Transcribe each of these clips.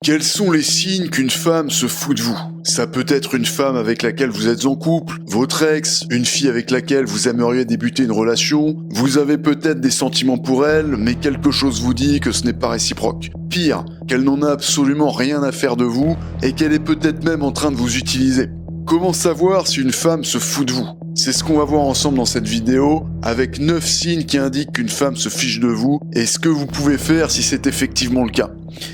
Quels sont les signes qu'une femme se fout de vous? Ça peut être une femme avec laquelle vous êtes en couple, votre ex, une fille avec laquelle vous aimeriez débuter une relation, vous avez peut-être des sentiments pour elle, mais quelque chose vous dit que ce n'est pas réciproque. Pire, qu'elle n'en a absolument rien à faire de vous et qu'elle est peut-être même en train de vous utiliser. Comment savoir si une femme se fout de vous? C'est ce qu'on va voir ensemble dans cette vidéo, avec 9 signes qui indiquent qu'une femme se fiche de vous et ce que vous pouvez faire si c'est effectivement le cas.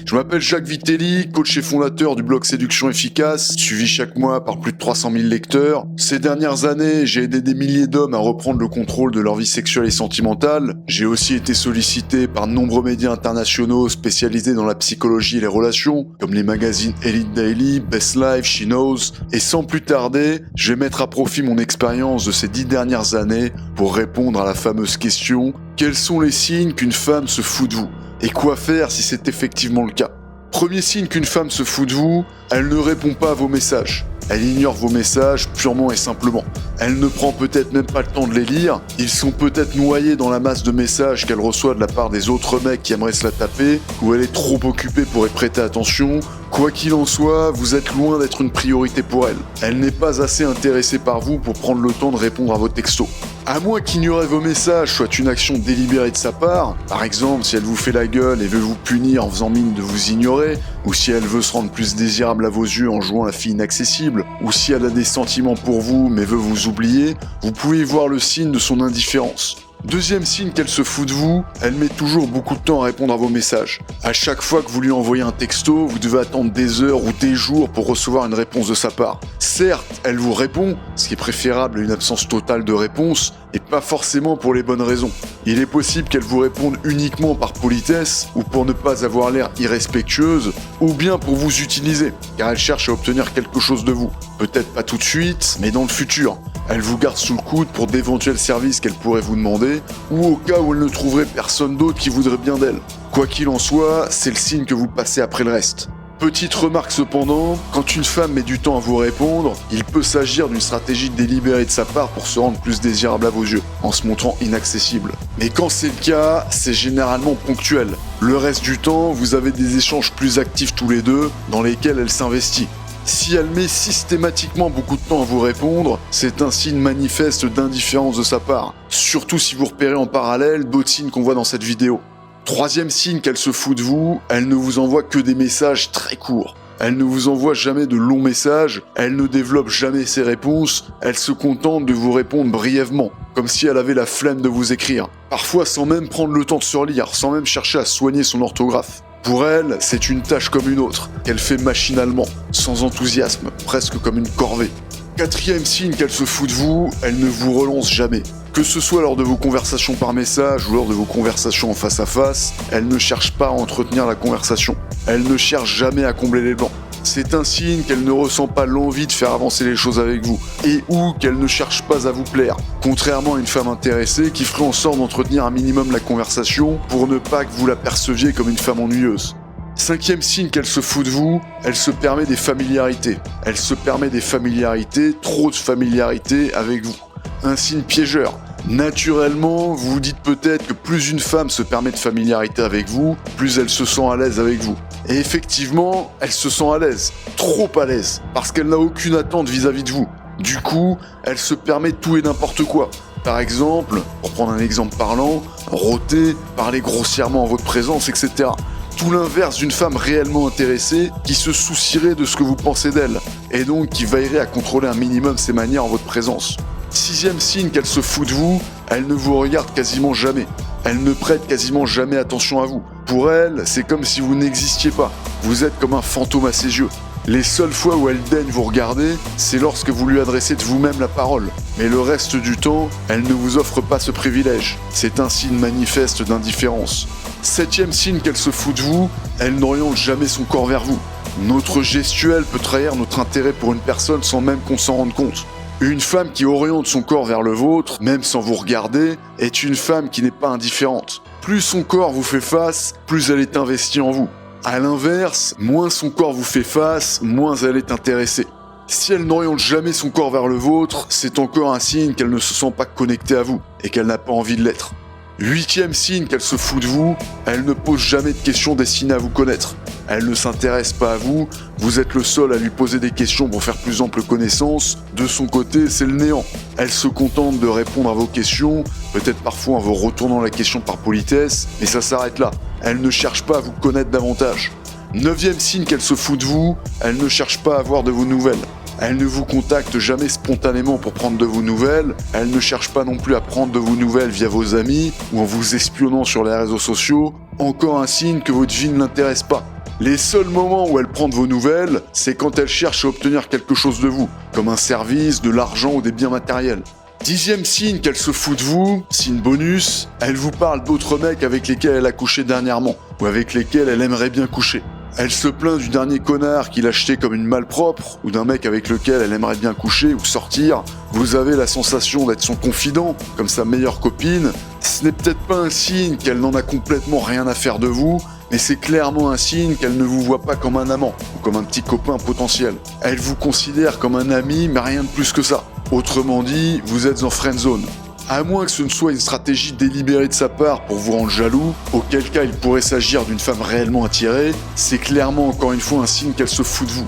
Je m'appelle Jacques Vitelli, coach et fondateur du blog Séduction Efficace, suivi chaque mois par plus de 300 000 lecteurs. Ces dernières années, j'ai aidé des milliers d'hommes à reprendre le contrôle de leur vie sexuelle et sentimentale. J'ai aussi été sollicité par de nombreux médias internationaux spécialisés dans la psychologie et les relations, comme les magazines Elite Daily, Best Life, She Knows. Et sans plus tarder, je vais mettre à profit mon expérience de ces 10 dernières années pour répondre à la fameuse question « Quels sont les signes qu'une femme se fout de vous ?» Et quoi faire si c'est effectivement le cas? Premier signe qu'une femme se fout de vous, elle ne répond pas à vos messages. Elle ignore vos messages purement et simplement. Elle ne prend peut-être même pas le temps de les lire. Ils sont peut-être noyés dans la masse de messages qu'elle reçoit de la part des autres mecs qui aimeraient se la taper, ou elle est trop occupée pour y prêter attention. Quoi qu'il en soit, vous êtes loin d'être une priorité pour elle. Elle n'est pas assez intéressée par vous pour prendre le temps de répondre à vos textos. À moins qu'ignorer vos messages soit une action délibérée de sa part, par exemple si elle vous fait la gueule et veut vous punir en faisant mine de vous ignorer, ou si elle veut se rendre plus désirable à vos yeux en jouant la fille inaccessible, ou si elle a des sentiments pour vous mais veut vous oublier, vous pouvez voir le signe de son indifférence. Deuxième signe qu'elle se fout de vous, elle met toujours beaucoup de temps à répondre à vos messages. À chaque fois que vous lui envoyez un texto, vous devez attendre des heures ou des jours pour recevoir une réponse de sa part. Certes, elle vous répond, ce qui est préférable à une absence totale de réponse, et pas forcément pour les bonnes raisons. Il est possible qu'elle vous réponde uniquement par politesse, ou pour ne pas avoir l'air irrespectueuse, ou bien pour vous utiliser, car elle cherche à obtenir quelque chose de vous. Peut-être pas tout de suite, mais dans le futur. Elle vous garde sous le coude pour d'éventuels services qu'elle pourrait vous demander, ou au cas où elle ne trouverait personne d'autre qui voudrait bien d'elle. Quoi qu'il en soit, c'est le signe que vous passez après le reste. Petite remarque cependant, quand une femme met du temps à vous répondre, il peut s'agir d'une stratégie délibérée de sa part pour se rendre plus désirable à vos yeux, en se montrant inaccessible. Mais quand c'est le cas, c'est généralement ponctuel. Le reste du temps, vous avez des échanges plus actifs tous les deux, dans lesquels elle s'investit. Si elle met systématiquement beaucoup de temps à vous répondre, c'est un signe manifeste d'indifférence de sa part, surtout si vous repérez en parallèle d'autres signes qu'on voit dans cette vidéo. Troisième signe qu'elle se fout de vous, elle ne vous envoie que des messages très courts. Elle ne vous envoie jamais de longs messages, elle ne développe jamais ses réponses, elle se contente de vous répondre brièvement, comme si elle avait la flemme de vous écrire. Parfois sans même prendre le temps de se relire, sans même chercher à soigner son orthographe. Pour elle, c'est une tâche comme une autre, qu'elle fait machinalement, sans enthousiasme, presque comme une corvée. Quatrième signe qu'elle se fout de vous, elle ne vous relance jamais. Que ce soit lors de vos conversations par message ou lors de vos conversations en face à face, elle ne cherche pas à entretenir la conversation. Elle ne cherche jamais à combler les blancs. C'est un signe qu'elle ne ressent pas l'envie de faire avancer les choses avec vous, et ou qu'elle ne cherche pas à vous plaire, contrairement à une femme intéressée qui ferait en sorte d'entretenir un minimum la conversation pour ne pas que vous la perceviez comme une femme ennuyeuse. Cinquième signe qu'elle se fout de vous, elle se permet des familiarités. Elle se permet des familiarités, trop de familiarités avec vous. Un signe piégeur. Naturellement, vous vous dites peut-être que plus une femme se permet de familiarité avec vous, plus elle se sent à l'aise avec vous. Et effectivement, elle se sent à l'aise, trop à l'aise, parce qu'elle n'a aucune attente vis-à-vis de vous. Du coup, elle se permet tout et n'importe quoi. Par exemple, pour prendre un exemple parlant, rôter, parler grossièrement en votre présence, etc. Tout l'inverse d'une femme réellement intéressée qui se soucierait de ce que vous pensez d'elle, et donc qui veillerait à contrôler un minimum ses manières en votre présence. Sixième signe qu'elle se fout de vous, elle ne vous regarde quasiment jamais. Elle ne prête quasiment jamais attention à vous. Pour elle, c'est comme si vous n'existiez pas. Vous êtes comme un fantôme à ses yeux. Les seules fois où elle daigne vous regarder, c'est lorsque vous lui adressez de vous-même la parole. Mais le reste du temps, elle ne vous offre pas ce privilège. C'est un signe manifeste d'indifférence. Septième signe qu'elle se fout de vous, elle n'oriente jamais son corps vers vous. Notre gestuelle peut trahir notre intérêt pour une personne sans même qu'on s'en rende compte. Une femme qui oriente son corps vers le vôtre, même sans vous regarder, est une femme qui n'est pas indifférente. Plus son corps vous fait face, plus elle est investie en vous. A l'inverse, moins son corps vous fait face, moins elle est intéressée. Si elle n'oriente jamais son corps vers le vôtre, c'est encore un signe qu'elle ne se sent pas connectée à vous, et qu'elle n'a pas envie de l'être. 8e signe qu'elle se fout de vous, elle ne pose jamais de questions destinées à vous connaître. Elle ne s'intéresse pas à vous, vous êtes le seul à lui poser des questions pour faire plus ample connaissance. De son côté, c'est le néant. Elle se contente de répondre à vos questions, peut-être parfois en vous retournant la question par politesse, mais ça s'arrête là. Elle ne cherche pas à vous connaître davantage. 9e signe qu'elle se fout de vous, elle ne cherche pas à avoir de vos nouvelles. Elle ne vous contacte jamais spontanément pour prendre de vos nouvelles, elle ne cherche pas non plus à prendre de vos nouvelles via vos amis ou en vous espionnant sur les réseaux sociaux. Encore un signe que votre vie ne l'intéresse pas. Les seuls moments où elle prend de vos nouvelles, c'est quand elle cherche à obtenir quelque chose de vous, comme un service, de l'argent ou des biens matériels. 10e signe qu'elle se fout de vous, signe bonus, elle vous parle d'autres mecs avec lesquels elle a couché dernièrement, ou avec lesquels elle aimerait bien coucher. Elle se plaint du dernier connard qu'il a acheté comme une malpropre, ou d'un mec avec lequel elle aimerait bien coucher ou sortir. Vous avez la sensation d'être son confident, comme sa meilleure copine. Ce n'est peut-être pas un signe qu'elle n'en a complètement rien à faire de vous, mais c'est clairement un signe qu'elle ne vous voit pas comme un amant, ou comme un petit copain potentiel. Elle vous considère comme un ami, mais rien de plus que ça. Autrement dit, vous êtes en friendzone. À moins que ce ne soit une stratégie délibérée de sa part pour vous rendre jaloux, auquel cas il pourrait s'agir d'une femme réellement attirée, c'est clairement encore une fois un signe qu'elle se fout de vous.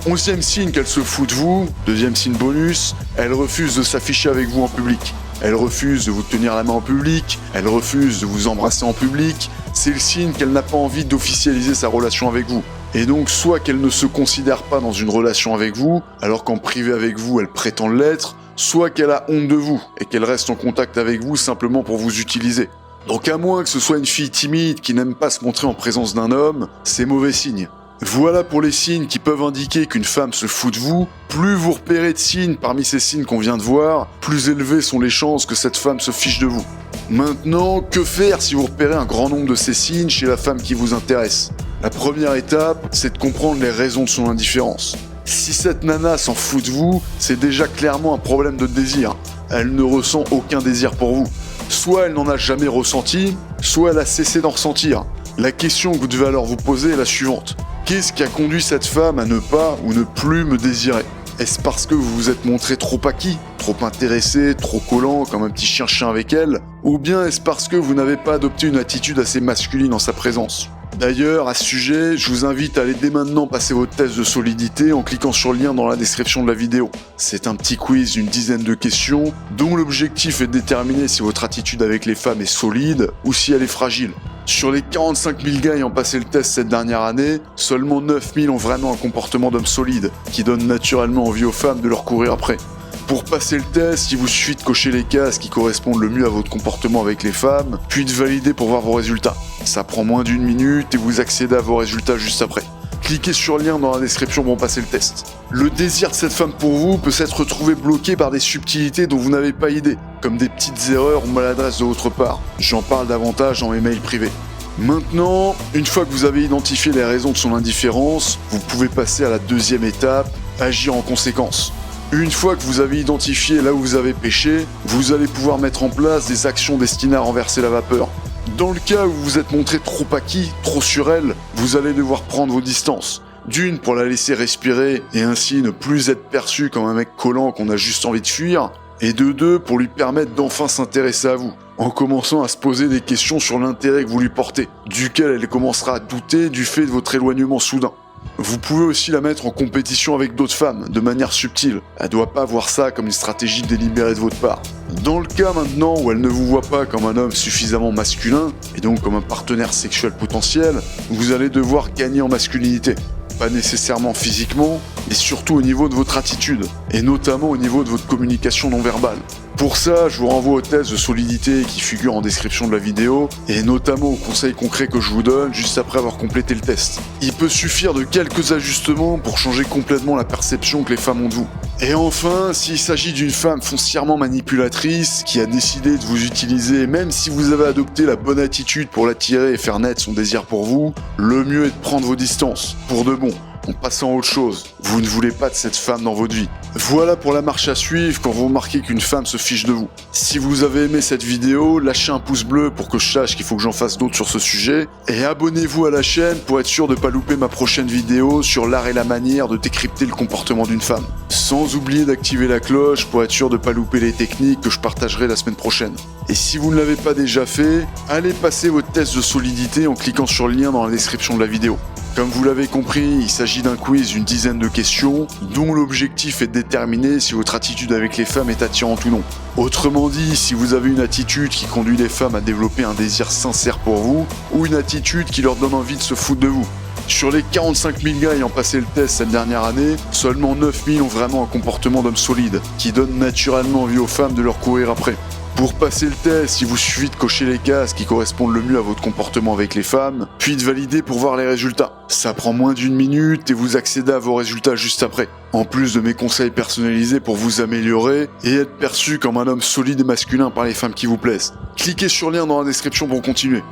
11e signe qu'elle se fout de vous, 2e signe bonus, elle refuse de s'afficher avec vous en public. Elle refuse de vous tenir la main en public, elle refuse de vous embrasser en public, c'est le signe qu'elle n'a pas envie d'officialiser sa relation avec vous. Et donc soit qu'elle ne se considère pas dans une relation avec vous, alors qu'en privé avec vous elle prétend l'être, soit qu'elle a honte de vous et qu'elle reste en contact avec vous simplement pour vous utiliser. Donc à moins que ce soit une fille timide qui n'aime pas se montrer en présence d'un homme, c'est mauvais signe. Voilà pour les signes qui peuvent indiquer qu'une femme se fout de vous. Plus vous repérez de signes parmi ces signes qu'on vient de voir, plus élevées sont les chances que cette femme se fiche de vous. Maintenant, que faire si vous repérez un grand nombre de ces signes chez la femme qui vous intéresse ? La première étape, c'est de comprendre les raisons de son indifférence. Si cette nana s'en fout de vous, c'est déjà clairement un problème de désir. Elle ne ressent aucun désir pour vous. Soit elle n'en a jamais ressenti, soit elle a cessé d'en ressentir. La question que vous devez alors vous poser est la suivante. Qu'est-ce qui a conduit cette femme à ne pas ou ne plus me désirer ? Est-ce parce que vous vous êtes montré trop acquis, trop intéressé, trop collant, comme un petit chien-chien avec elle ? Ou bien est-ce parce que vous n'avez pas adopté une attitude assez masculine en sa présence ? D'ailleurs, à ce sujet, je vous invite à aller dès maintenant passer votre test de solidité en cliquant sur le lien dans la description de la vidéo. C'est un petit quiz d'une dizaine de questions dont l'objectif est de déterminer si votre attitude avec les femmes est solide ou si elle est fragile. Sur les 45 000 gars ayant passé le test cette dernière année, seulement 9 000 ont vraiment un comportement d'homme solide, qui donne naturellement envie aux femmes de leur courir après. Pour passer le test, il vous suffit de cocher les cases qui correspondent le mieux à votre comportement avec les femmes, puis de valider pour voir vos résultats. Ça prend moins d'1 minute et vous accédez à vos résultats juste après. Cliquez sur le lien dans la description pour passer le test. Le désir de cette femme pour vous peut s'être retrouvé bloqué par des subtilités dont vous n'avez pas idée, comme des petites erreurs ou maladresses de votre part. J'en parle davantage dans mes mails privés. Maintenant, une fois que vous avez identifié les raisons de son indifférence, vous pouvez passer à la deuxième étape, agir en conséquence. Une fois que vous avez identifié là où vous avez péché, vous allez pouvoir mettre en place des actions destinées à renverser la vapeur. Dans le cas où vous vous êtes montré trop acquis, trop sur elle, vous allez devoir prendre vos distances. D'une, pour la laisser respirer et ainsi ne plus être perçu comme un mec collant qu'on a juste envie de fuir. Et de deux, pour lui permettre d'enfin s'intéresser à vous, en commençant à se poser des questions sur l'intérêt que vous lui portez, duquel elle commencera à douter du fait de votre éloignement soudain. Vous pouvez aussi la mettre en compétition avec d'autres femmes, de manière subtile. Elle doit pas voir ça comme une stratégie délibérée de votre part. Dans le cas maintenant où elle ne vous voit pas comme un homme suffisamment masculin, et donc comme un partenaire sexuel potentiel, vous allez devoir gagner en masculinité. Pas nécessairement physiquement, mais surtout au niveau de votre attitude, et notamment au niveau de votre communication non verbale. Pour ça, je vous renvoie au test de solidité qui figure en description de la vidéo, et notamment aux conseils concrets que je vous donne juste après avoir complété le test. Il peut suffire de quelques ajustements pour changer complètement la perception que les femmes ont de vous. Et enfin, s'il s'agit d'une femme foncièrement manipulatrice, qui a décidé de vous utiliser même si vous avez adopté la bonne attitude pour l'attirer et faire naître son désir pour vous, le mieux est de prendre vos distances, pour de bon. En passant à autre chose, vous ne voulez pas de cette femme dans votre vie. Voilà pour la marche à suivre quand vous remarquez qu'une femme se fiche de vous. Si vous avez aimé cette vidéo, lâchez un pouce bleu pour que je sache qu'il faut que j'en fasse d'autres sur ce sujet. Et abonnez-vous à la chaîne pour être sûr de ne pas louper ma prochaine vidéo sur l'art et la manière de décrypter le comportement d'une femme. Sans oublier d'activer la cloche pour être sûr de ne pas louper les techniques que je partagerai la semaine prochaine. Et si vous ne l'avez pas déjà fait, allez passer votre test de solidité en cliquant sur le lien dans la description de la vidéo. Comme vous l'avez compris, il s'agit d'un quiz d'une dizaine de questions, dont l'objectif est de déterminer si votre attitude avec les femmes est attirante ou non. Autrement dit, si vous avez une attitude qui conduit les femmes à développer un désir sincère pour vous, ou une attitude qui leur donne envie de se foutre de vous. Sur les 45 000 gars ayant passé le test cette dernière année, seulement 9 000 ont vraiment un comportement d'homme solide, qui donne naturellement envie aux femmes de leur courir après. Pour passer le test, il vous suffit de cocher les cases qui correspondent le mieux à votre comportement avec les femmes, puis de valider pour voir les résultats. Ça prend moins d'1 minute et vous accédez à vos résultats juste après. En plus de mes conseils personnalisés pour vous améliorer et être perçu comme un homme solide et masculin par les femmes qui vous plaisent. Cliquez sur le lien dans la description pour continuer.